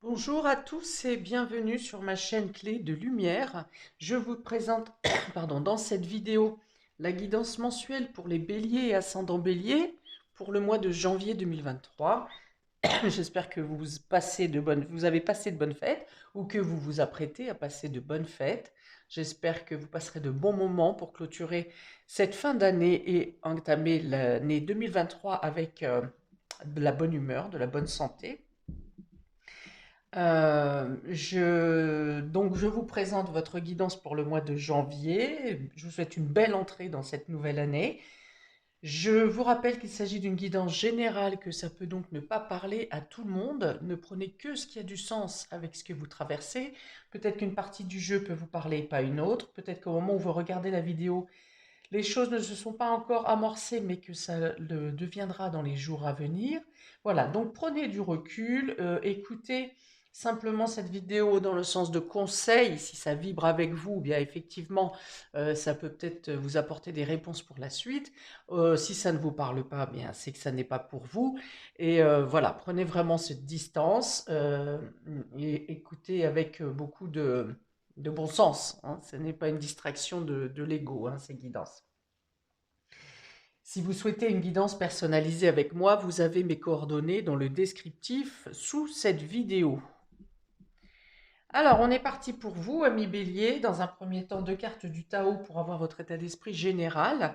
Bonjour à tous et bienvenue sur ma chaîne Clé de Lumière. Je vous présente dans cette vidéo la guidance mensuelle pour les béliers et ascendants béliers pour le mois de janvier 2023. J'espère que vous avez passé de bonnes fêtes ou que vous vous apprêtez à passer de bonnes fêtes. J'espère que vous passerez de bons moments pour clôturer cette fin d'année et entamer l'année 2023 avec de la bonne humeur, de la bonne santé. Donc je vous présente votre guidance pour le mois de janvier. Je vous souhaite une belle entrée dans cette nouvelle année. Je vous rappelle qu'il s'agit d'une guidance générale, que ça peut donc ne pas parler à tout le monde. Ne prenez que ce qui a du sens avec ce que vous traversez. Peut-être qu'une partie du jeu peut vous parler et pas une autre. Peut-être qu'au moment où vous regardez la vidéo, les choses ne se sont pas encore amorcées, mais que ça le deviendra dans les jours à venir. Voilà, donc prenez du recul, écoutez simplement cette vidéo dans le sens de conseil, si ça vibre avec vous, bien effectivement, ça peut peut-être vous apporter des réponses pour la suite. Si ça ne vous parle pas, bien c'est que ça n'est pas pour vous. Et voilà, prenez vraiment cette distance et écoutez avec beaucoup de bon sens, hein. Ce n'est pas une distraction de l'ego, hein, ces guidances. Si vous souhaitez une guidance personnalisée avec moi, vous avez mes coordonnées dans le descriptif sous cette vidéo. Alors, on est parti pour vous, amis bélier. Dans un premier temps, deux cartes du Tao pour avoir votre état d'esprit général.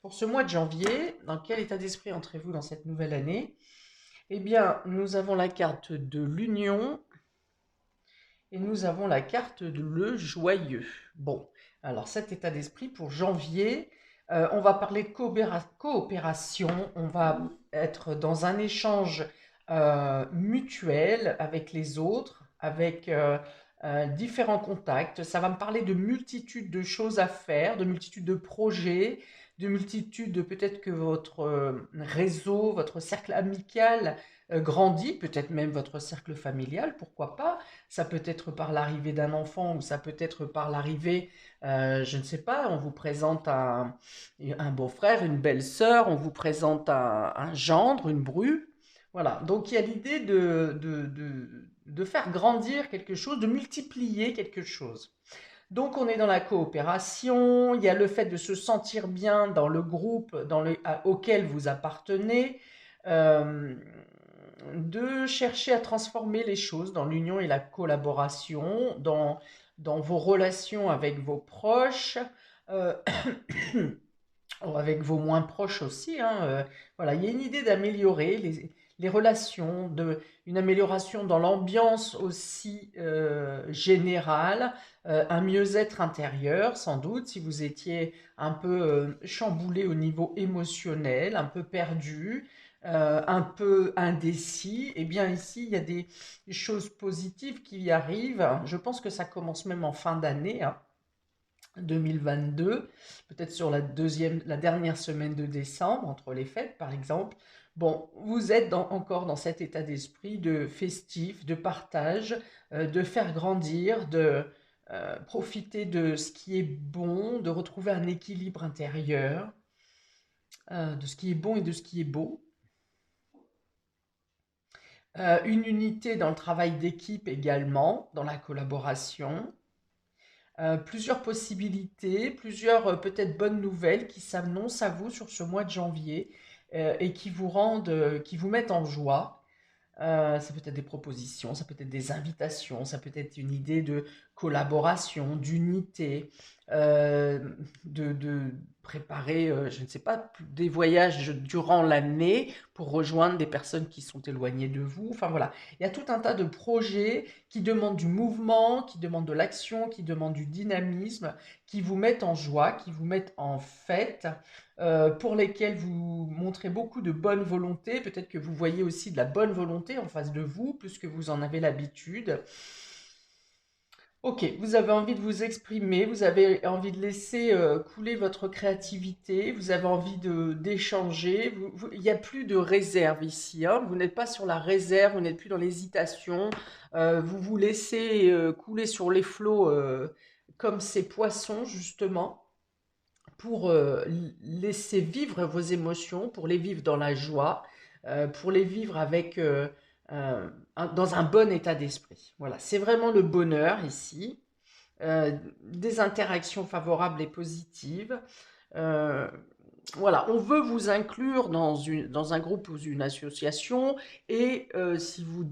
Pour ce mois de janvier, dans quel état d'esprit entrez-vous dans cette nouvelle année? Eh bien, nous avons la carte de l'union et nous avons la carte de le joyeux. Bon, alors cet état d'esprit pour janvier, on va parler de coopération, on va être dans un échange mutuel avec les autres, avec différents contacts. Ça va me parler de multitudes de choses à faire, de multitudes de projets, de multitudes de peut-être que votre réseau, votre cercle amical grandit, peut-être même votre cercle familial, pourquoi pas. Ça peut être par l'arrivée d'un enfant ou ça peut être par l'arrivée, je ne sais pas, on vous présente un beau-frère, une belle-sœur, on vous présente un gendre, une bru. Voilà, donc il y a l'idée de faire grandir quelque chose, de multiplier quelque chose. Donc on est dans la coopération, il y a le fait de se sentir bien dans le groupe auquel vous appartenez, euh, de chercher à transformer les choses dans l'union et la collaboration, dans vos relations avec vos proches, euh, ou avec vos moins proches aussi, hein, voilà, il y a une idée d'améliorer les relations, une amélioration dans l'ambiance aussi générale, un mieux-être intérieur sans doute, si vous étiez un peu chamboulé au niveau émotionnel, un peu perdu, un peu indécis, et bien ici il y a des choses positives qui y arrivent. Je pense que ça commence même en fin d'année, hein, 2022, peut-être sur la dernière semaine de décembre, entre les fêtes par exemple. Bon, vous êtes encore dans cet état d'esprit de festif, de partage, de faire grandir, de profiter de ce qui est bon, de retrouver un équilibre intérieur, de ce qui est bon et de ce qui est beau. Une unité dans le travail d'équipe également, dans la collaboration. Plusieurs possibilités, plusieurs peut-être bonnes nouvelles qui s'annoncent à vous sur ce mois de janvier et qui vous mettent en joie. Ça peut être des propositions, ça peut être des invitations, ça peut être une idée de collaboration, d'unité, euh, de préparer, je ne sais pas, des voyages durant l'année pour rejoindre des personnes qui sont éloignées de vous. Enfin voilà, il y a tout un tas de projets qui demandent du mouvement, qui demandent de l'action, qui demandent du dynamisme, qui vous mettent en joie, qui vous mettent en fête, pour lesquels vous montrez beaucoup de bonne volonté. Peut-être que vous voyez aussi de la bonne volonté en face de vous, plus que vous en avez l'habitude. Ok, vous avez envie de vous exprimer, vous avez envie de laisser couler votre créativité, vous avez envie d'échanger. Il n'y a plus de réserve ici, hein. Vous n'êtes pas sur la réserve, vous n'êtes plus dans l'hésitation. Vous vous laissez couler sur les flots comme ces poissons, justement, pour laisser vivre vos émotions, pour les vivre dans la joie, pour les vivre avec dans un bon état d'esprit. Voilà, c'est vraiment le bonheur ici. Des interactions favorables et positives. Euh, voilà, on veut vous inclure dans un groupe ou une association et si vous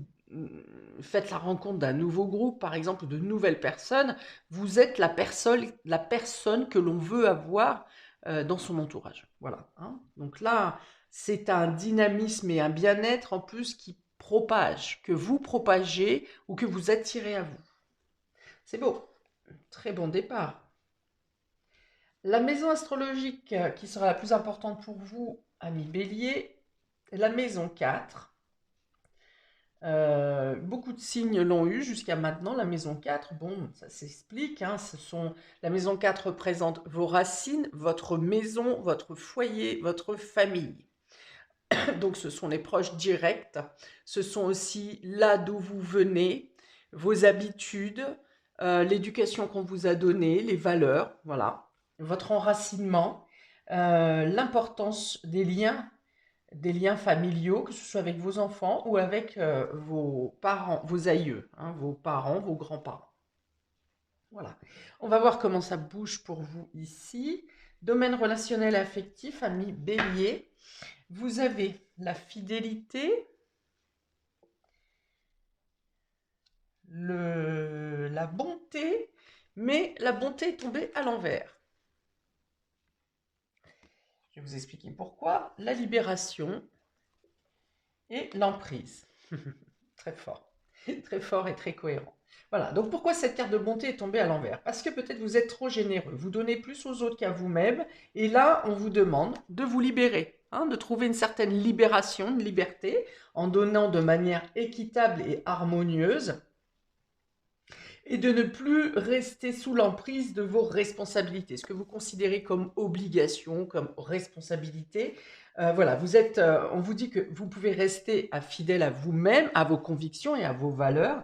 faites la rencontre d'un nouveau groupe, par exemple, de nouvelles personnes, vous êtes la personne que l'on veut avoir dans son entourage. Voilà, hein. Donc là, c'est un dynamisme et un bien-être en plus qui propage, que vous propagez ou que vous attirez à vous. C'est beau, très bon départ. La maison astrologique qui sera la plus importante pour vous, ami Bélier, est la maison 4. Beaucoup de signes l'ont eu jusqu'à maintenant. La maison 4, bon, ça s'explique, hein, la maison 4 représente vos racines, votre maison, votre foyer, votre famille. Donc ce sont les proches directs. Ce sont aussi là d'où vous venez, vos habitudes, l'éducation qu'on vous a donnée, les valeurs, voilà, votre enracinement, l'importance des liens familiaux, que ce soit avec vos enfants ou avec vos parents, vos aïeux, hein, vos parents, vos grands-parents. Voilà. On va voir comment ça bouge pour vous ici. Domaine relationnel et affectif, ami Bélier. Vous avez la fidélité, la bonté, mais la bonté est tombée à l'envers. Je vais vous expliquer pourquoi. La libération et l'emprise. Très fort. Très fort et très cohérent. Voilà, donc pourquoi cette carte de bonté est tombée à l'envers? Parce que peut-être vous êtes trop généreux, vous donnez plus aux autres qu'à vous-même, et là, on vous demande de vous libérer, hein, de trouver une certaine libération, une liberté, en donnant de manière équitable et harmonieuse, et de ne plus rester sous l'emprise de vos responsabilités, ce que vous considérez comme obligation, comme responsabilité. Voilà, on vous dit que vous pouvez rester fidèle à vous-même, à vos convictions et à vos valeurs.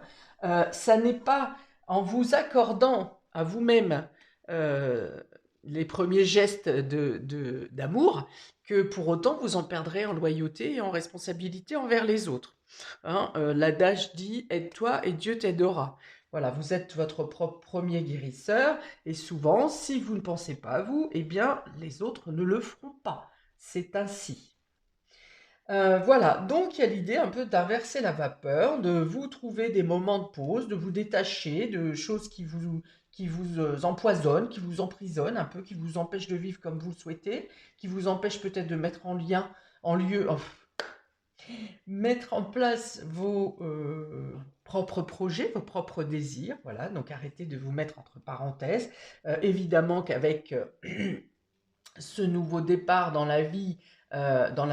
Ça n'est pas en vous accordant à vous-même euh, les premiers gestes d'amour que pour autant vous en perdrez en loyauté et en responsabilité envers les autres. Hein, l'adage dit aide-toi et Dieu t'aidera. Voilà, vous êtes votre propre premier guérisseur et souvent, si vous ne pensez pas à vous, eh bien, les autres ne le feront pas. C'est ainsi. Voilà, donc il y a l'idée un peu d'inverser la vapeur, de vous trouver des moments de pause, de vous détacher de choses qui vous empoisonnent, qui vous emprisonnent un peu, qui vous empêchent de vivre comme vous le souhaitez, qui vous empêchent peut-être de mettre mettre en place vos propres projets, vos propres désirs. Voilà, donc arrêtez de vous mettre entre parenthèses. Évidemment qu'avec ce nouveau départ dans la vie, dans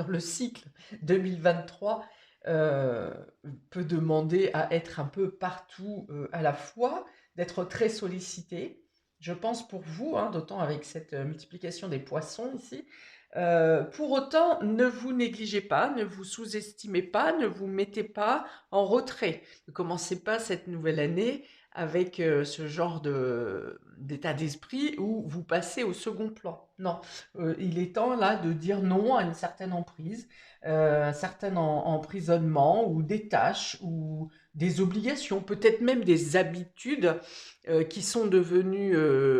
le cycle 2023, euh, peut demander à être un peu partout à la fois, d'être très sollicité. Je pense pour vous, hein, d'autant avec cette multiplication des poissons ici. Pour autant, ne vous négligez pas, ne vous sous-estimez pas, ne vous mettez pas en retrait. Ne commencez pas cette nouvelle année avec ce genre d'état d'esprit où vous passez au second plan. Non, il est temps là de dire non à une certaine emprise, un certain emprisonnement ou des tâches ou des obligations, peut-être même des habitudes qui sont devenues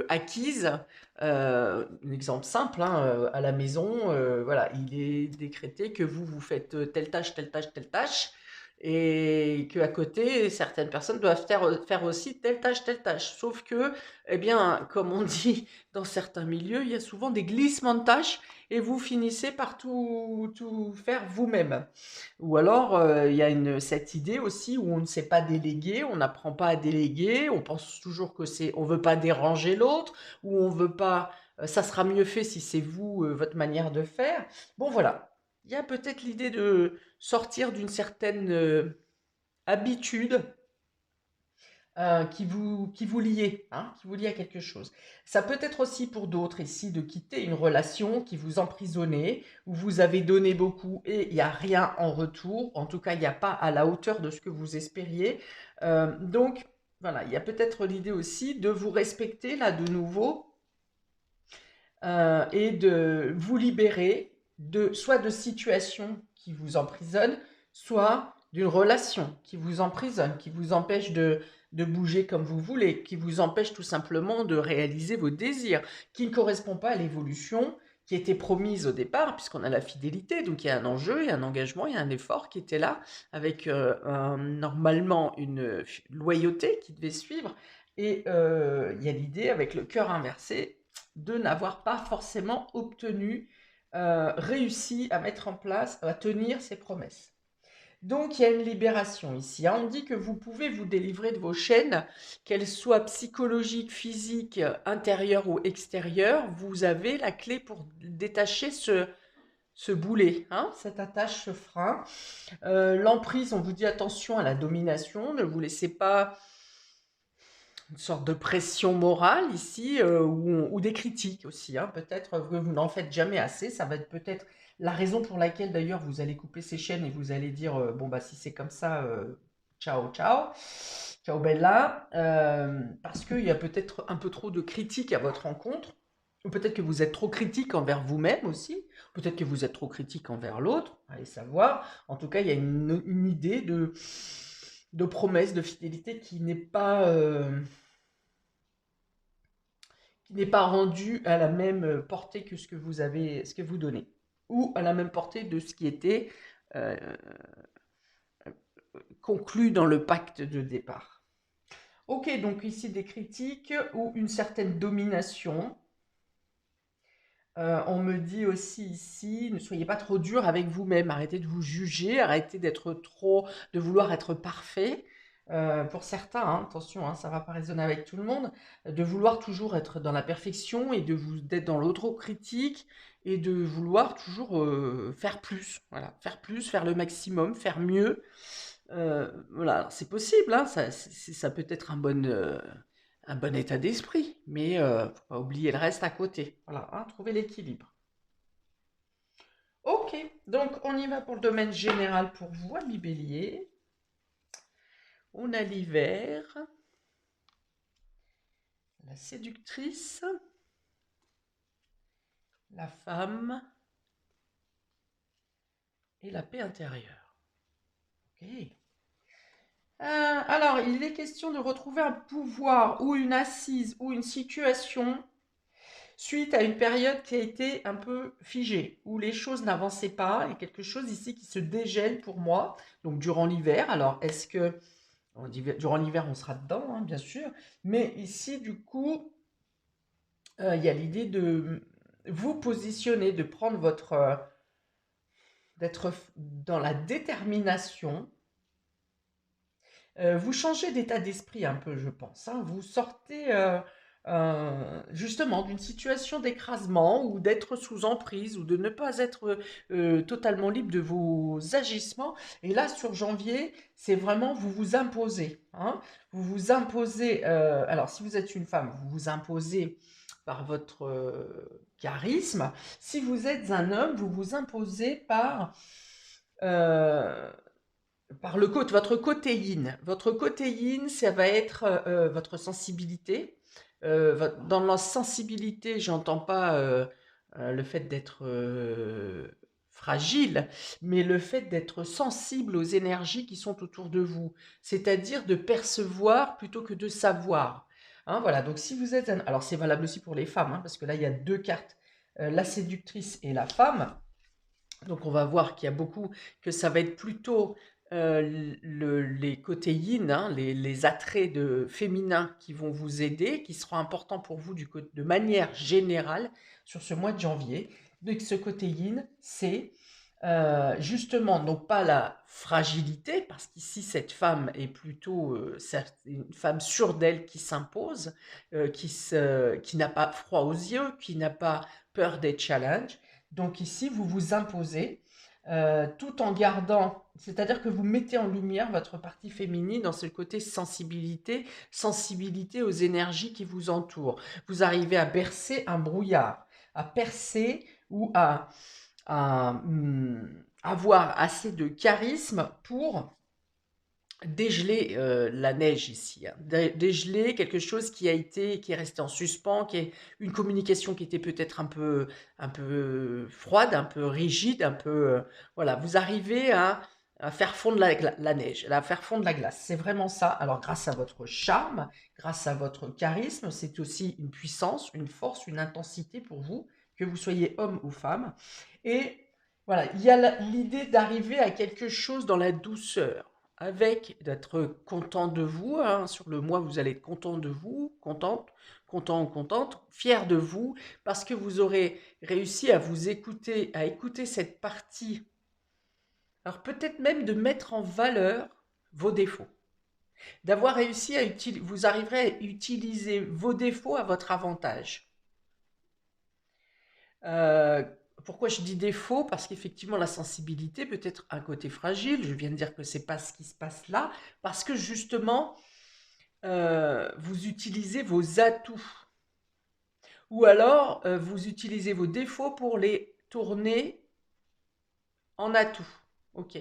acquises. Un exemple simple, hein, à la maison, voilà, il est décrété que vous faites telle tâche, telle tâche, telle tâche, et qu'à côté, certaines personnes doivent faire aussi telle tâche, telle tâche. Sauf que, eh bien, comme on dit dans certains milieux, il y a souvent des glissements de tâches et vous finissez par tout faire vous-même. Ou alors, il y a cette idée aussi où on ne sait pas déléguer, on n'apprend pas à déléguer, on pense toujours on veut pas déranger l'autre, ou on veut pas, ça sera mieux fait si c'est vous, votre manière de faire. Bon, voilà. Il y a peut-être l'idée de sortir d'une certaine habitude qui vous liait, hein, qui vous lie à quelque chose. Ça peut être aussi pour d'autres ici de quitter une relation qui vous emprisonnait, où vous avez donné beaucoup et il n'y a rien en retour. En tout cas, il n'y a pas à la hauteur de ce que vous espériez. Donc, voilà, il y a peut-être l'idée aussi de vous respecter là de nouveau et de vous libérer soit de situations qui vous emprisonnent, soit d'une relation qui vous emprisonne, qui vous empêche de bouger comme vous voulez, qui vous empêche tout simplement de réaliser vos désirs, qui ne correspond pas à l'évolution qui était promise au départ, puisqu'on a la fidélité, donc il y a un enjeu, il y a un engagement, il y a un effort qui était là, avec normalement une loyauté qui devait suivre, et il y a l'idée avec le cœur inversé de n'avoir pas forcément obtenu, réussi à mettre en place, à tenir ses promesses. Donc il y a une libération ici, hein. On dit que vous pouvez vous délivrer de vos chaînes, qu'elles soient psychologiques, physiques, intérieures ou extérieures. Vous avez la clé pour détacher ce boulet, hein, cette attache, ce frein. L'emprise, on vous dit attention à la domination, ne vous laissez pas une sorte de pression morale ici, ou des critiques aussi, hein. Peut-être que vous n'en faites jamais assez, ça va être peut-être la raison pour laquelle d'ailleurs vous allez couper ces chaînes et vous allez dire bon bah si c'est comme ça, ciao ciao, ciao bella, parce qu'il y a peut-être un peu trop de critiques à votre encontre, ou peut-être que vous êtes trop critique envers vous-même aussi, peut-être que vous êtes trop critique envers l'autre, allez savoir. En tout cas, il y a une idée de promesse, de fidélité qui n'est pas rendu à la même portée que ce que vous donnez, ou à la même portée de ce qui était euh, conclu dans le pacte de départ. Ok, donc ici des critiques ou une certaine domination. On me dit aussi ici, ne soyez pas trop dur avec vous-même, arrêtez de vous juger, arrêtez de vouloir être parfait. Pour certains, hein, attention, hein, ça ne va pas résonner avec tout le monde, de vouloir toujours être dans la perfection et d'être dans l'autocritique et de vouloir toujours faire plus, voilà, faire plus, faire le maximum, faire mieux. Voilà, c'est possible, hein, ça peut être un bon état d'esprit, mais faut pas oublier le reste à côté. Voilà, hein, trouver l'équilibre. Ok, donc on y va pour le domaine général pour vous, amis Bélier. On a l'hiver, la séductrice, la femme et la paix intérieure. Ok. Alors, il est question de retrouver un pouvoir ou une assise ou une situation suite à une période qui a été un peu figée, où les choses n'avançaient pas, il y a quelque chose ici qui se dégèle pour moi, donc durant l'hiver. Alors, durant l'hiver, on sera dedans, hein, bien sûr, mais ici, du coup, il y a l'idée de vous positionner, de prendre d'être dans la détermination. Vous changez d'état d'esprit un peu, je pense, hein. Vous sortez justement d'une situation d'écrasement ou d'être sous emprise ou de ne pas être totalement libre de vos agissements. Et là, sur janvier, c'est vraiment vous vous imposez, hein. Vous vous imposez. Alors, si vous êtes une femme, vous vous imposez par votre charisme. Si vous êtes un homme, vous vous imposez euh, par votre côté yin. Votre côté yin, ça va être votre sensibilité. Dans la sensibilité, j'entends pas le fait d'être fragile, mais le fait d'être sensible aux énergies qui sont autour de vous. C'est-à-dire de percevoir plutôt que de savoir. Hein, voilà, donc si vous êtes alors c'est valable aussi pour les femmes, hein, parce que là il y a deux cartes, la séductrice et la femme. Donc on va voir que ça va être plutôt les côtés yin, hein, les attraits féminins qui vont vous aider, qui seront importants pour vous de manière générale sur ce mois de janvier. Donc ce côté yin, c'est justement non pas la fragilité, parce qu'ici cette femme est plutôt une femme sûre d'elle qui s'impose, qui n'a pas froid aux yeux, qui n'a pas peur des challenges. Donc ici, vous vous imposez tout en gardant, c'est-à-dire que vous mettez en lumière votre partie féminine dans ce côté sensibilité, sensibilité aux énergies qui vous entourent. Vous arrivez à bercer un brouillard, à percer ou à avoir assez de charisme pour dégeler la neige ici, hein. Dégeler quelque chose qui est resté en suspens, qui est une communication qui était peut-être un peu froide, un peu rigide, voilà. Vous arrivez à à faire fondre la neige, à faire fondre la glace. C'est vraiment ça. Alors, grâce à votre charme, grâce à votre charisme, c'est aussi une puissance, une force, une intensité pour vous, que vous soyez homme ou femme. Et voilà, il y a l'idée d'arriver à quelque chose dans la douceur, avec d'être content de vous, hein. Sur le mois, vous allez être content de vous, contente, content ou contente, fier de vous, parce que vous aurez réussi à vous écouter, à écouter cette partie. Alors peut-être même de mettre en valeur vos défauts, d'avoir réussi à utiliser, vous arriverez à utiliser vos défauts à votre avantage. Euh, Pourquoi je dis défaut? Parce qu'effectivement, la sensibilité peut être un côté fragile. Je viens de dire que c'est pas ce qui se passe là, parce que justement, vous utilisez vos atouts, ou alors vous utilisez vos défauts pour les tourner en atout. Ok.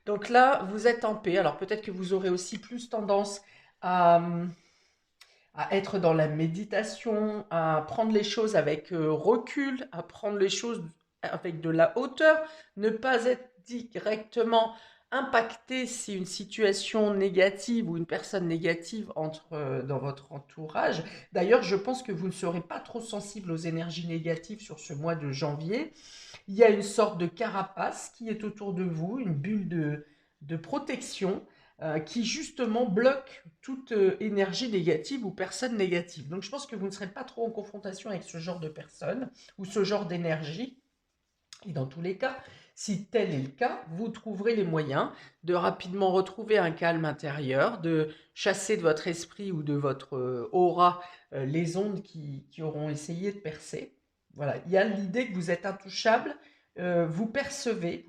Donc là, vous êtes en paix. Alors peut-être que vous aurez aussi plus tendance à, à être dans la méditation, à prendre les choses avec recul, à prendre les choses avec de la hauteur, ne pas être directement impacté si une situation négative ou une personne négative entre dans votre entourage. D'ailleurs, je pense que vous ne serez pas trop sensible aux énergies négatives sur ce mois de janvier. Il y a une sorte de carapace qui est autour de vous, une bulle de protection qui justement bloque toute énergie négative ou personne négative. Donc je pense que vous ne serez pas trop en confrontation avec ce genre de personnes ou ce genre d'énergie. Et dans tous les cas, si tel est le cas, vous trouverez les moyens de rapidement retrouver un calme intérieur, de chasser de votre esprit ou de votre aura les ondes qui auront essayé de percer. Voilà, il y a l'idée que vous êtes intouchable, vous percevez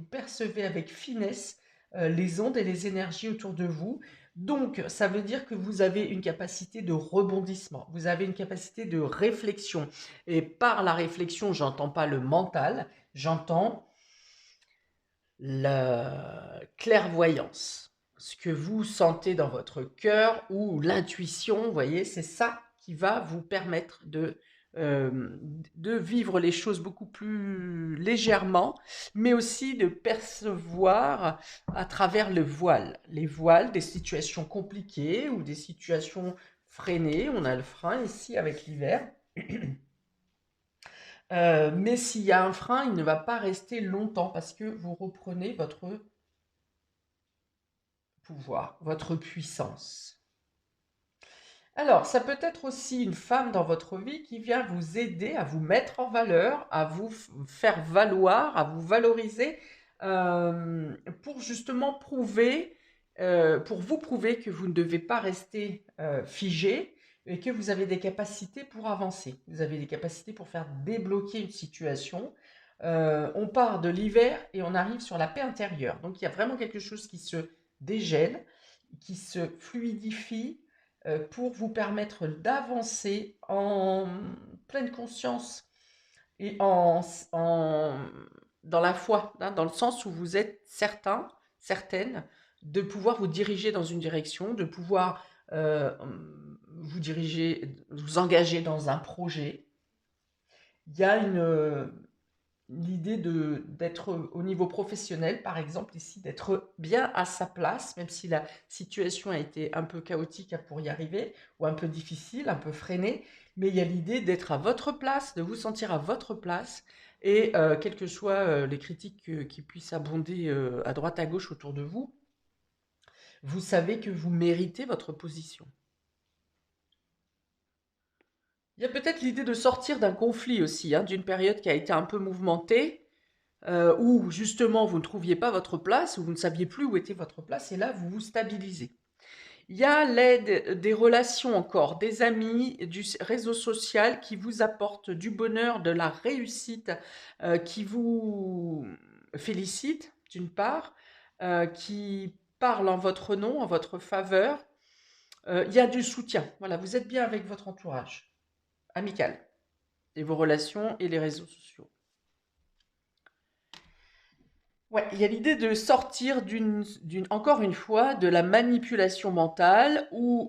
avec finesse les ondes et les énergies autour de vous. Donc, ça veut dire que vous avez une capacité de rebondissement, vous avez une capacité de réflexion. Et par la réflexion, j'entends pas le mental, j'entends la clairvoyance, ce que vous sentez dans votre cœur ou l'intuition, vous voyez, c'est ça qui va vous permettre euh, de vivre les choses beaucoup plus légèrement, mais aussi de percevoir à travers le voile, les voiles des situations compliquées ou des situations freinées. On a le frein ici avec l'hiver. Mais s'il y a un frein, il ne va pas rester longtemps parce que vous reprenez votre pouvoir, votre puissance. Alors, ça peut être aussi une femme dans votre vie qui vient vous aider à vous mettre en valeur, à vous faire valoir, à vous valoriser, pour justement prouver, pour vous prouver que vous ne devez pas rester figé et que vous avez des capacités pour avancer. Vous avez des capacités pour faire débloquer une situation. On part de l'hiver et on arrive sur la paix intérieure. Donc il y a vraiment quelque chose qui se dégèle, qui se fluidifie pour vous permettre d'avancer en pleine conscience et dans la foi, hein, dans le sens où vous êtes certain, certaine de pouvoir vous diriger dans une direction, de pouvoir euh, vous diriger, vous engager dans un projet. Il y a l'idée d'être au niveau professionnel, par exemple, ici, d'être bien à sa place, même si la situation a été un peu chaotique pour y arriver, ou un peu difficile, un peu freinée, mais il y a l'idée d'être à votre place, de vous sentir à votre place, et quelles que soient les critiques qui puissent abonder à droite à gauche autour de vous, vous savez que vous méritez votre position. Il y a peut-être l'idée de sortir d'un conflit aussi, hein, d'une période qui a été un peu mouvementée, où justement vous ne trouviez pas votre place, où vous ne saviez plus où était votre place, et là vous vous stabilisez. Il y a l'aide des relations encore, des amis, du réseau social qui vous apportent du bonheur, de la réussite, qui vous félicitent d'une part, qui parlent en votre nom, en votre faveur. Il y a du soutien. Voilà, vous êtes bien avec votre entourage amical et vos relations et les réseaux sociaux. Ouais, il y a l'idée de sortir encore une fois, de la manipulation mentale ou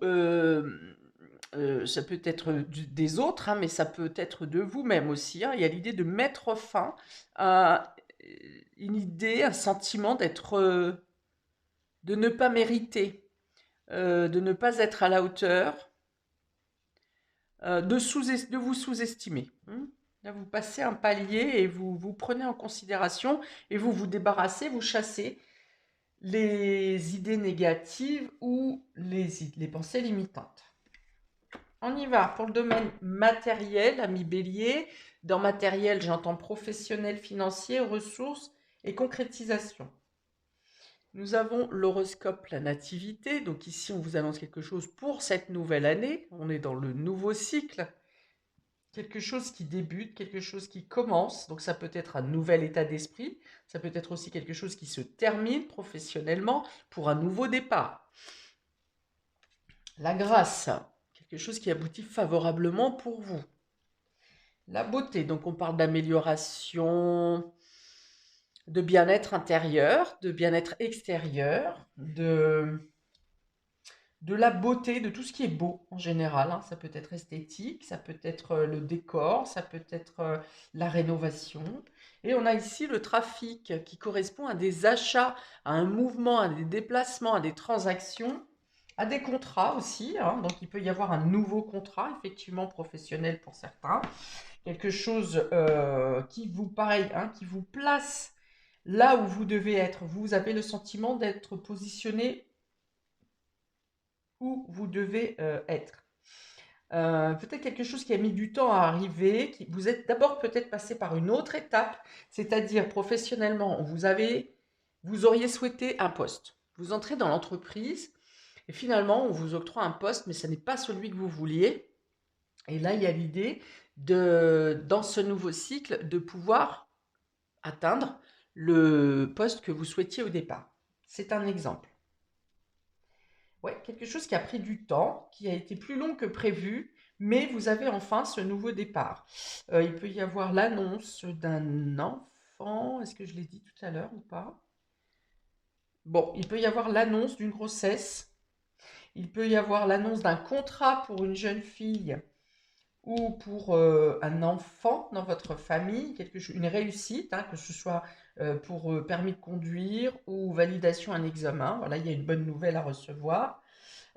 ça peut être des autres, hein, mais ça peut être de vous-même aussi, hein. Il y a l'idée de mettre fin à une idée, un sentiment d'être de ne pas mériter, de ne pas être à la hauteur, de vous sous-estimer. Là, vous passez un palier et vous prenez en considération et vous vous débarrassez, vous chassez les idées négatives ou les pensées limitantes. On y va pour le domaine matériel, ami Bélier. Dans matériel, j'entends professionnel, financier, ressources et concrétisation. Nous avons l'horoscope, la nativité. Donc ici, on vous annonce quelque chose pour cette nouvelle année. On est dans le nouveau cycle. Quelque chose qui débute, quelque chose qui commence. Donc ça peut être un nouvel état d'esprit. Ça peut être aussi quelque chose qui se termine professionnellement pour un nouveau départ. La grâce, quelque chose qui aboutit favorablement pour vous. La beauté, donc on parle d'amélioration, de bien-être intérieur, de bien-être extérieur, de la beauté, de tout ce qui est beau en général. Ça peut être esthétique, ça peut être le décor, ça peut être la rénovation. Et on a ici le trafic qui correspond à des achats, à un mouvement, à des déplacements, à des transactions, à des contrats aussi. Donc il peut y avoir un nouveau contrat, effectivement professionnel pour certains. Quelque chose qui vous, pareil, qui vous place là où vous devez être. Vous avez le sentiment d'être positionné où vous devez être. Peut-être quelque chose qui a mis du temps à arriver, vous êtes d'abord peut-être passé par une autre étape, c'est-à-dire professionnellement, vous auriez souhaité un poste. Vous entrez dans l'entreprise et finalement on vous octroie un poste, mais ce n'est pas celui que vous vouliez. Et là, il y a l'idée dans ce nouveau cycle, de pouvoir atteindre le poste que vous souhaitiez au départ. C'est un exemple. Ouais, quelque chose qui a pris du temps, qui a été plus long que prévu, mais vous avez enfin ce nouveau départ. Il peut y avoir l'annonce d'un enfant. Est-ce que je l'ai dit tout à l'heure ou pas? Bon, il peut y avoir l'annonce d'une grossesse. Il peut y avoir l'annonce d'un contrat pour une jeune fille ou pour un enfant dans votre famille, une réussite, que ce soit pour permis de conduire ou validation d'un examen. Voilà, il y a une bonne nouvelle à recevoir.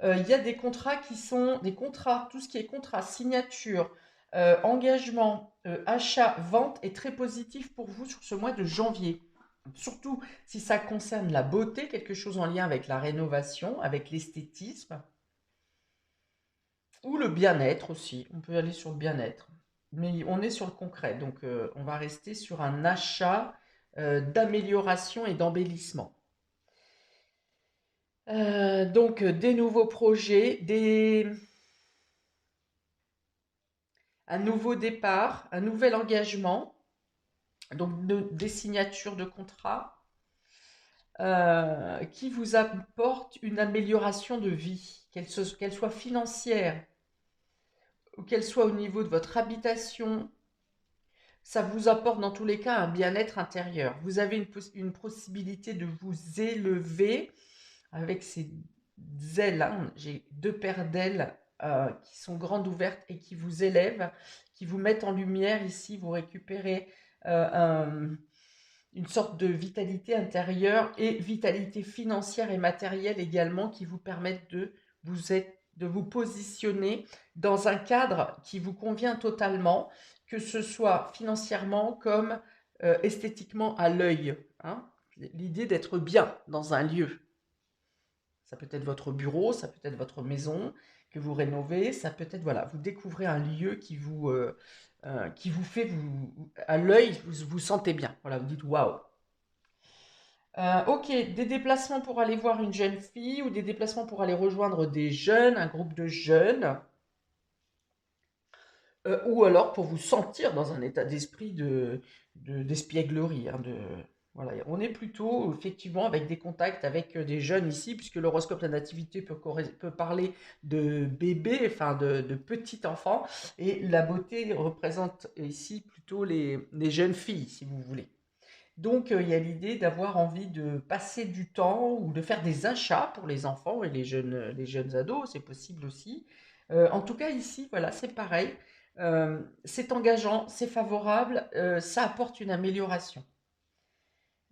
Il y a des contrats qui sont des contrats, tout ce qui est contrat, signature, engagement, achat, vente est très positif pour vous sur ce mois de janvier. Surtout si ça concerne la beauté, quelque chose en lien avec la rénovation, avec l'esthétisme, ou le bien-être aussi. On peut aller sur le bien-être. Mais on est sur le concret, donc on va rester sur un achat d'amélioration et d'embellissement. Donc des nouveaux projets, un nouveau départ, un nouvel engagement, donc des signatures de contrat qui vous apportent une amélioration de vie, qu'elle soit financière ou qu'elle soit au niveau de votre habitation. Ça vous apporte dans tous les cas un bien-être intérieur. Vous avez une possibilité de vous élever avec ces ailes. J'ai deux paires d'ailes qui sont grandes ouvertes et qui vous élèvent, qui vous mettent en lumière. Ici, vous récupérez une sorte de vitalité intérieure et vitalité financière et matérielle également qui vous permettent de vous positionner dans un cadre qui vous convient totalement, que ce soit financièrement comme esthétiquement à l'œil. L'idée d'être bien dans un lieu. Ça peut être votre bureau, ça peut être votre maison que vous rénovez, ça peut être, voilà, vous découvrez un lieu qui vous fait, à l'œil, vous vous sentez bien. Voilà, vous dites waouh. Ok, des déplacements pour aller voir une jeune fille ou des déplacements pour aller rejoindre des jeunes, un groupe de jeunes, ou alors pour vous sentir dans un état d'esprit d'espièglerie. Voilà. On est plutôt effectivement avec des contacts avec des jeunes ici, puisque l'horoscope de la nativité peut parler de bébés, enfin de petits enfants, et la beauté représente ici plutôt les jeunes filles, si vous voulez. Donc, il y a l'idée d'avoir envie de passer du temps ou de faire des achats pour les enfants et les jeunes ados, c'est possible aussi. En tout cas, ici, voilà, c'est pareil. C'est engageant, c'est favorable, ça apporte une amélioration.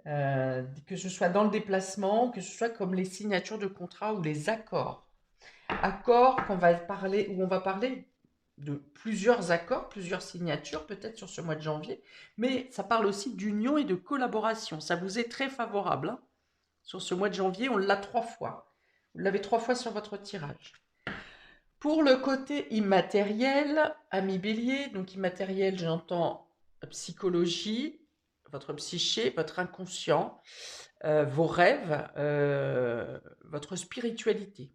que ce soit dans le déplacement, que ce soit comme les signatures de contrat ou les accords. Accords qu'on va parler, où on va parler de plusieurs accords, plusieurs signatures peut-être sur ce mois de janvier, mais ça parle aussi d'union et de collaboration. Ça vous est très favorable, hein. Sur ce mois de janvier, on l'a 3 fois. Vous l'avez 3 fois sur votre tirage. Pour le côté immatériel, ami Bélier, donc immatériel, j'entends psychologie, votre psyché, votre inconscient, vos rêves, votre spiritualité.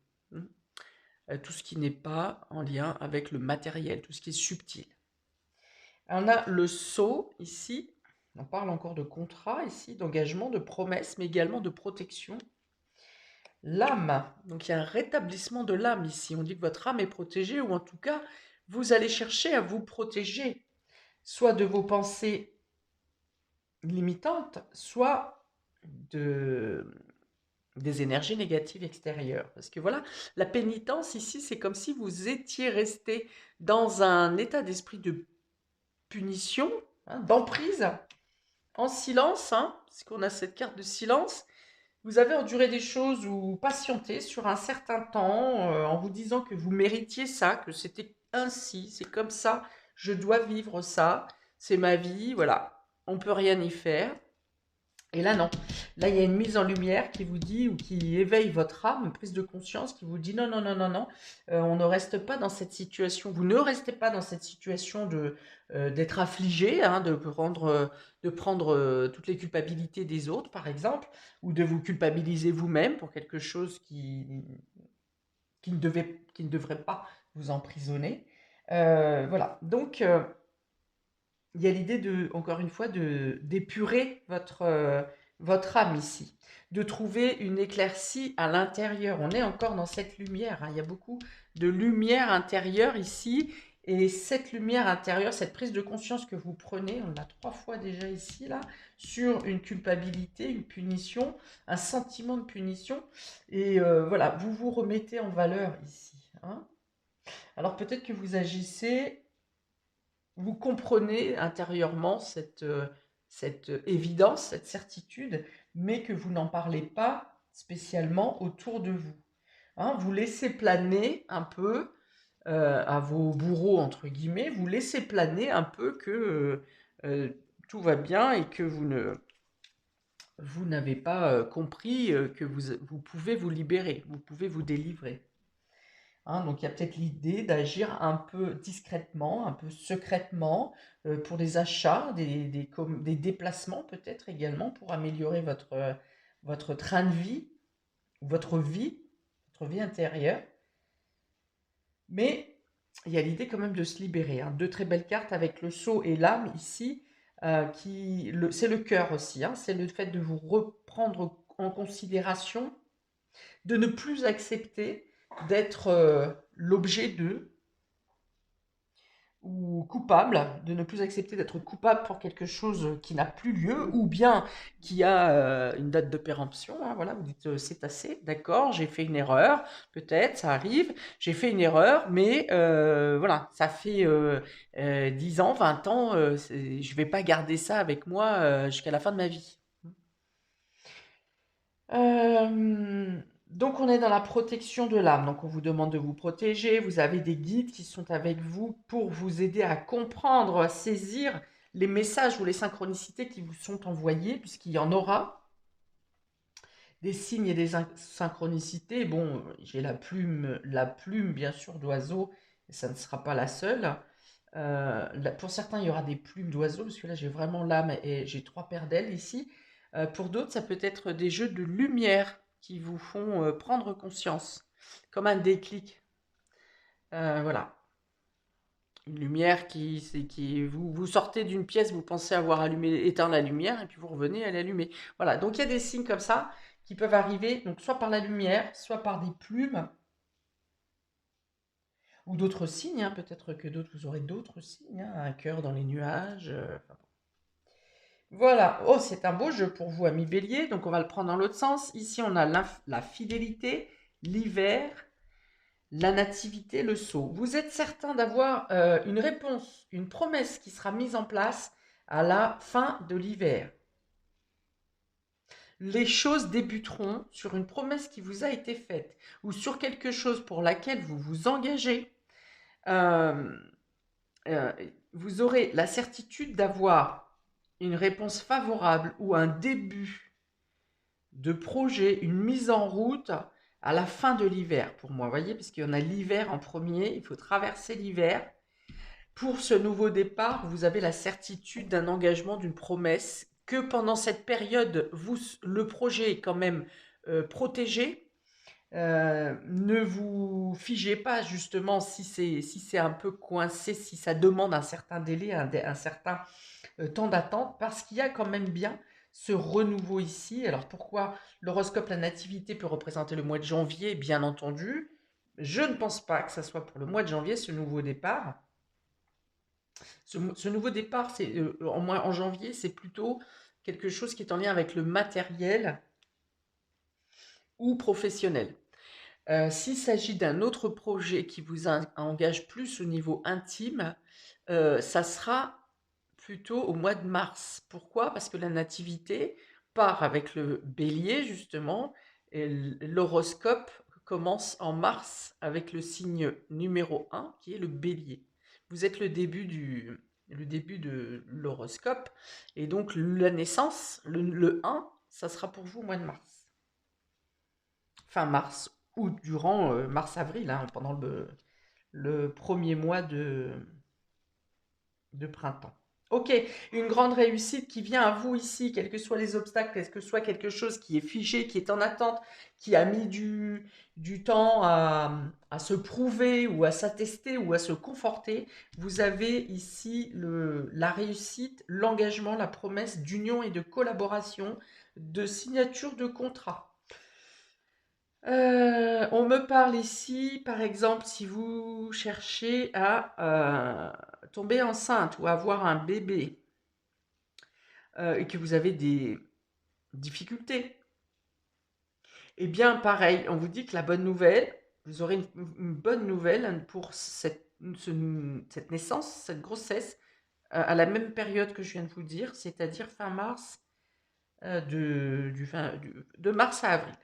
Tout ce qui n'est pas en lien avec le matériel, tout ce qui est subtil. On a le sceau ici, on parle encore de contrat ici, d'engagement, de promesse, mais également de protection. L'âme, donc il y a un rétablissement de l'âme ici. On dit que votre âme est protégée, ou en tout cas, vous allez chercher à vous protéger, soit de vos pensées limitantes, soit de, des énergies négatives extérieures. Parce que voilà, la pénitence ici, c'est comme si vous étiez resté dans un état d'esprit de punition, hein, d'emprise, en silence, hein, parce qu'on a cette carte de silence. Vous avez enduré des choses ou patienté sur un certain temps en vous disant que vous méritiez ça, que c'était ainsi, c'est comme ça, je dois vivre ça, c'est ma vie, voilà, on peut rien y faire. Et là, non. Là, il y a une mise en lumière qui vous dit, ou qui éveille votre âme, une prise de conscience qui vous dit non, non, non, non, non, on ne reste pas dans cette situation, vous ne restez pas dans cette situation d'être affligé, hein, de prendre toutes les culpabilités des autres, par exemple, ou de vous culpabiliser vous-même pour quelque chose qui ne devrait pas vous emprisonner. Voilà. Donc, il y a l'idée de, encore une fois, d'épurer votre âme ici, de trouver une éclaircie à l'intérieur. On est encore dans cette lumière, hein. Il y a beaucoup de lumière intérieure ici. Et cette lumière intérieure, cette prise de conscience que vous prenez, on l'a 3 fois déjà ici, là, sur une culpabilité, une punition, un sentiment de punition. Et voilà, vous vous remettez en valeur ici, hein. Alors peut-être que vous agissez, vous comprenez intérieurement cette évidence, cette certitude, mais que vous n'en parlez pas spécialement autour de vous, hein. Vous laissez planer un peu à vos bourreaux, entre guillemets, vous laissez planer un peu que tout va bien et que vous n'avez pas compris que vous pouvez vous libérer, vous pouvez vous délivrer. Hein, donc il y a peut-être l'idée d'agir un peu discrètement, un peu secrètement, pour des achats, des déplacements peut-être également pour améliorer votre train de vie, votre vie intérieure. Mais il y a l'idée quand même de se libérer, hein. Deux très belles cartes avec le sceau et l'âme ici, c'est le cœur aussi, hein. C'est le fait de vous reprendre en considération, de ne plus accepter d'être l'objet de, ou coupable, de ne plus accepter d'être coupable pour quelque chose qui n'a plus lieu, ou bien qui a une date de péremption, hein, voilà, vous dites c'est assez, d'accord, j'ai fait une erreur, peut-être, ça arrive, j'ai fait une erreur, mais voilà, ça fait 10 ans, 20 ans, je ne vais pas garder ça avec moi jusqu'à la fin de ma vie. Donc on est dans la protection de l'âme. Donc on vous demande de vous protéger. Vous avez des guides qui sont avec vous pour vous aider à comprendre, à saisir les messages ou les synchronicités qui vous sont envoyés, puisqu'il y en aura des signes et des synchronicités. Bon, j'ai la plume bien sûr d'oiseau, et ça ne sera pas la seule. Pour certains, il y aura des plumes d'oiseaux, parce que là j'ai vraiment l'âme et j'ai 3 paires d'ailes ici. Pour d'autres, ça peut être des jeux de lumière qui vous font prendre conscience, comme un déclic. Voilà. Une lumière vous sortez d'une pièce, vous pensez avoir éteint la lumière, et puis vous revenez, elle est allumée. Voilà, donc il y a des signes comme ça qui peuvent arriver, donc soit par la lumière, soit par des plumes, ou d'autres signes, hein. Peut-être que d'autres, vous aurez d'autres signes, hein, un cœur dans les nuages. Enfin, voilà, oh, c'est un beau jeu pour vous, ami Bélier. Donc, on va le prendre dans l'autre sens. Ici, on a la fidélité, l'hiver, la nativité, le sceau. Vous êtes certain d'avoir une réponse, une promesse qui sera mise en place à la fin de l'hiver. les choses débuteront sur une promesse qui vous a été faite ou sur quelque chose pour laquelle vous vous engagez. Euh, euh, Vous aurez la certitude d'avoir une réponse favorable ou un début de projet, une mise en route à la fin de l'hiver pour moi, vous voyez, parce qu'il y en a l'hiver en premier, il faut traverser l'hiver. Pour ce nouveau départ, vous avez la certitude d'un engagement, d'une promesse, que pendant cette période, le projet est quand même protégé. Ne vous figez pas justement si c'est un peu coincé, si ça demande un certain délai, un certain temps d'attente, parce qu'il y a quand même bien ce renouveau ici. Alors pourquoi l'horoscope, la nativité peut représenter le mois de janvier, bien entendu. Je ne pense pas que ça soit pour le mois de janvier, ce nouveau départ. Ce nouveau départ, en janvier, c'est plutôt quelque chose qui est en lien avec le matériel ou professionnel. S'il s'agit d'un autre projet qui vous engage plus au niveau intime, ça sera plutôt au mois de mars. Pourquoi? Parce que la nativité part avec le bélier, justement, et l'horoscope commence en mars avec le signe numéro 1, qui est le bélier. Vous êtes le début de l'horoscope, et donc la naissance, le 1, ça sera pour vous au mois de mars. Fin mars, ou durant mars-avril, hein, pendant le premier mois de printemps. Ok, une grande réussite qui vient à vous ici, quels que soient les obstacles, quel que soit quelque chose qui est figé, qui est en attente, qui a mis du temps à se prouver ou à s'attester ou à se conforter. Vous avez ici la réussite, l'engagement, la promesse d'union et de collaboration, de signature de contrat. On me parle ici, par exemple, si vous cherchez à tomber enceinte ou avoir un bébé et que vous avez des difficultés, eh bien, pareil, on vous dit que la bonne nouvelle, vous aurez une bonne nouvelle pour cette naissance, cette grossesse, à la même période que je viens de vous dire, c'est-à-dire fin mars, de mars à avril.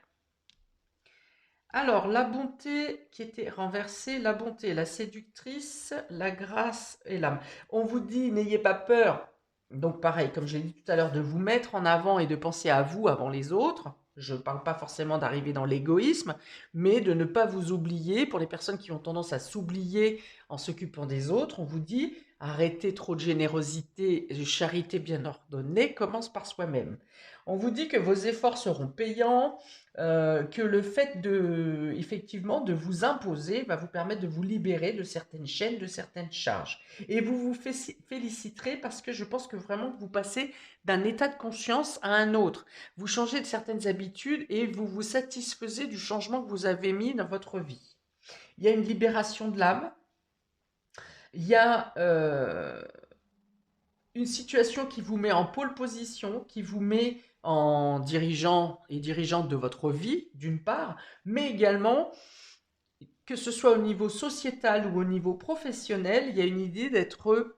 Alors, la bonté qui était renversée, la bonté, la séductrice, la grâce et l'âme. On vous dit, n'ayez pas peur. Donc, pareil, comme j'ai dit tout à l'heure, de vous mettre en avant et de penser à vous avant les autres. Je ne parle pas forcément d'arriver dans l'égoïsme, mais de ne pas vous oublier. Pour les personnes qui ont tendance à s'oublier en s'occupant des autres, on vous dit, arrêtez trop de générosité et de charité bien ordonnée, commence par soi-même. On vous dit que vos efforts seront payants, que le fait effectivement, de vous imposer va vous permettre de vous libérer de certaines chaînes, de certaines charges. Et vous vous féliciterez parce que je pense que vraiment vous passez d'un état de conscience à un autre. Vous changez de certaines habitudes et vous vous satisfaisez du changement que vous avez mis dans votre vie. Il y a une libération de l'âme. Il y a une situation qui vous met en pole position, qui vous met en dirigeant et dirigeante de votre vie, d'une part, mais également, que ce soit au niveau sociétal ou au niveau professionnel, il y a une idée d'être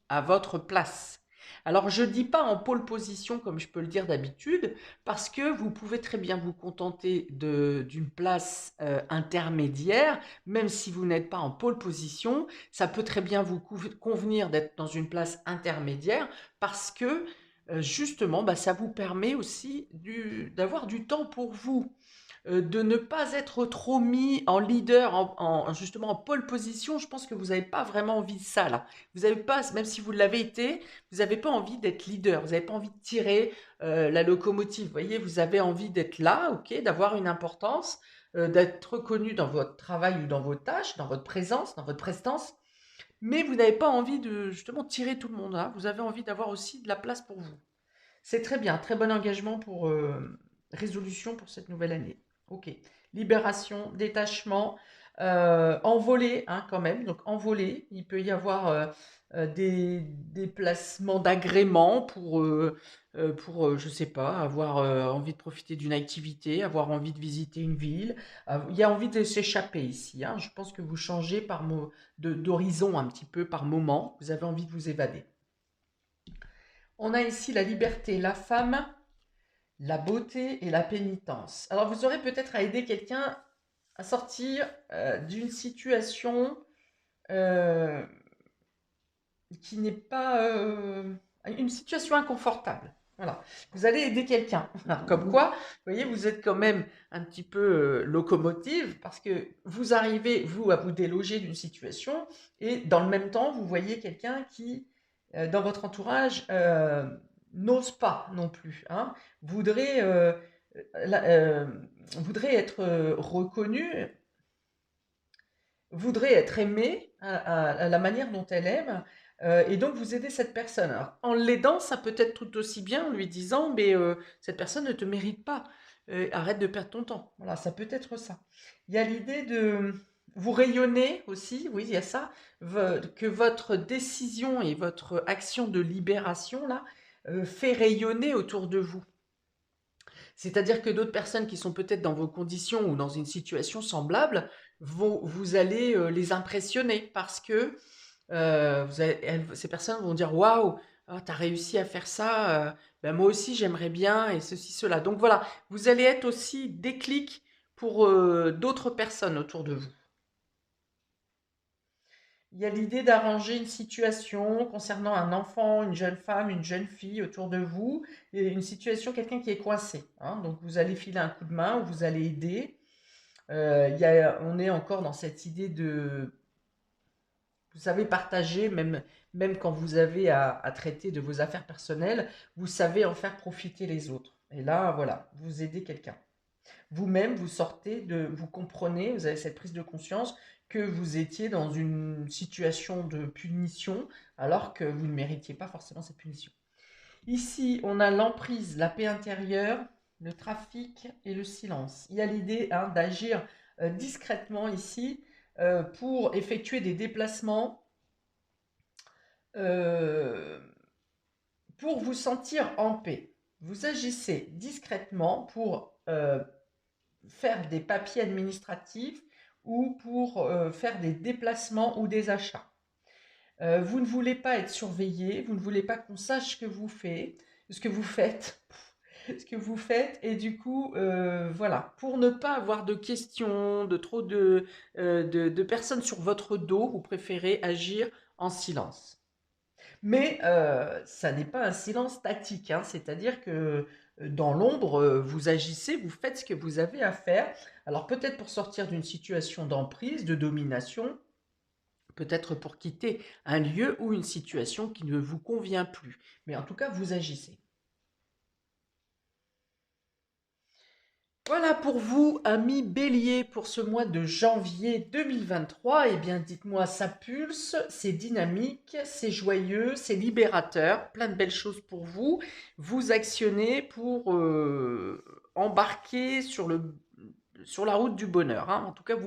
à votre place. Alors, je ne dis pas en pole position comme je peux le dire d'habitude, parce que vous pouvez très bien vous contenter d'une place intermédiaire, même si vous n'êtes pas en pole position, ça peut très bien vous convenir d'être dans une place intermédiaire, parce que justement, bah, ça vous permet aussi d'avoir du temps pour vous, de ne pas être trop mis en leader, justement en pole position. Je pense que vous n'avez pas vraiment envie de ça là. Vous n'avez pas, même si vous l'avez été, vous n'avez pas envie d'être leader. Vous n'avez pas envie de tirer la locomotive. Vous voyez, vous avez envie d'être là, ok, d'avoir une importance, d'être reconnu dans votre travail ou dans vos tâches, dans votre présence, dans votre prestance. Mais vous n'avez pas envie de justement tirer tout le monde là. Vous avez envie d'avoir aussi de la place pour vous. C'est très bien, très bon engagement pour résolution pour cette nouvelle année. Ok. Libération, détachement, envolée, hein, quand même. Donc envolée, il peut y avoir des déplacements d'agrément pour je sais pas, avoir envie de profiter d'une activité, avoir envie de visiter une ville. Il y a envie de s'échapper ici, hein. Je pense que vous changez d'horizon un petit peu par moment. Vous avez envie de vous évader. On a ici la liberté, la femme La beauté et la pénitence. Alors, vous aurez peut-être à aider quelqu'un à sortir d'une situation euh, qui n'est pas une situation inconfortable. Voilà. Vous allez aider quelqu'un. Comme quoi, vous voyez, vous êtes quand même un petit peu locomotive parce que vous arrivez, vous, à vous déloger d'une situation et dans le même temps, vous voyez quelqu'un qui, dans votre entourage, n'ose pas non plus, hein, voudrait, la- euh, voudrait être reconnu, voudrait être aimée à la manière dont elle aime, et donc vous aidez cette personne. Alors, en l'aidant, ça peut être tout aussi bien en lui disant, mais cette personne ne te mérite pas, arrête de perdre ton temps. Voilà, ça peut être ça. Il y a l'idée de vous rayonner aussi, oui, il y a ça, que votre décision et votre action de libération, là, fait rayonner autour de vous. C'est-à-dire que d'autres personnes qui sont peut-être dans vos conditions ou dans une situation semblable, vous allez les impressionner parce que ces personnes vont dire waouh, ah, tu as réussi à faire ça, ben moi aussi j'aimerais bien et ceci, cela. Donc voilà, vous allez être aussi déclic pour d'autres personnes autour de vous. Il y a l'idée d'arranger une situation concernant un enfant, une jeune femme, une jeune fille autour de vous, et une situation, quelqu'un qui est coincé, hein. Donc vous allez filer un coup de main ou vous allez aider. On est encore dans cette idée de, vous savez, partager, même quand vous avez à traiter de vos affaires personnelles, vous savez en faire profiter les autres. Et là, voilà, vous aidez quelqu'un. Vous-même, vous comprenez, vous avez cette prise de conscience que vous étiez dans une situation de punition alors que vous ne méritiez pas forcément cette punition. Ici, on a l'emprise, la paix intérieure, le trafic et le silence. Il y a l'idée, hein, d'agir discrètement ici pour effectuer des déplacements, euh, pour vous sentir en paix. Vous agissez discrètement pour faire des papiers administratifs ou pour faire des déplacements ou des achats. Vous ne voulez pas être surveillé, vous ne voulez pas qu'on sache ce que vous faites, ce que vous faites, et du coup, voilà, pour ne pas avoir de questions, de trop de personnes sur votre dos, vous préférez agir en silence. Mais ça n'est pas un silence tactique, hein, c'est-à-dire que dans l'ombre, vous agissez, vous faites ce que vous avez à faire. Alors peut-être pour sortir d'une situation d'emprise, de domination, peut-être pour quitter un lieu ou une situation qui ne vous convient plus. Mais en tout cas, vous agissez. Voilà pour vous, amis bélier, pour ce mois de janvier 2023. Eh bien, dites-moi, ça pulse, c'est dynamique, c'est joyeux, c'est libérateur, plein de belles choses pour vous. Vous actionnez pour embarquer sur la route du bonheur, hein. En tout cas,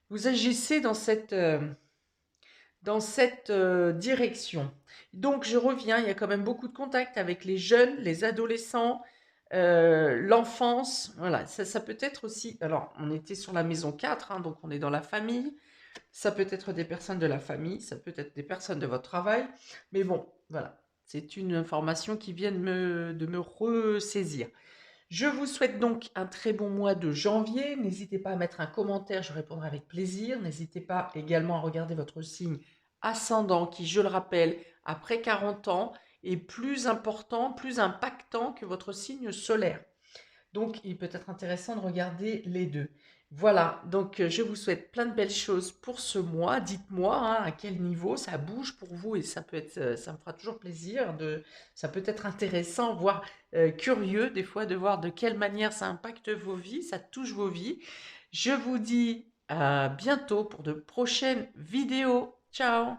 vous agissez dans cette direction. Donc, je reviens, il y a quand même beaucoup de contacts avec les jeunes, les adolescents, l'enfance. Voilà, ça peut être aussi. Alors, on était sur la maison 4, hein, donc on est dans la famille. Ça peut être des personnes de la famille, ça peut être des personnes de votre travail. Mais bon, voilà, c'est une information qui vient de me ressaisir. Je vous souhaite donc un très bon mois de janvier. N'hésitez pas à mettre un commentaire, je répondrai avec plaisir. N'hésitez pas également à regarder votre signe ascendant qui, je le rappelle, après 40 ans, est plus important, plus impactant que votre signe solaire. Donc, il peut être intéressant de regarder les deux. Voilà, donc je vous souhaite plein de belles choses pour ce mois. Dites-moi, hein, à quel niveau ça bouge pour vous et ça me fera toujours plaisir ça peut être intéressant, voire curieux des fois de voir de quelle manière ça impacte vos vies, ça touche vos vies. Je vous dis à bientôt pour de prochaines vidéos. Ciao!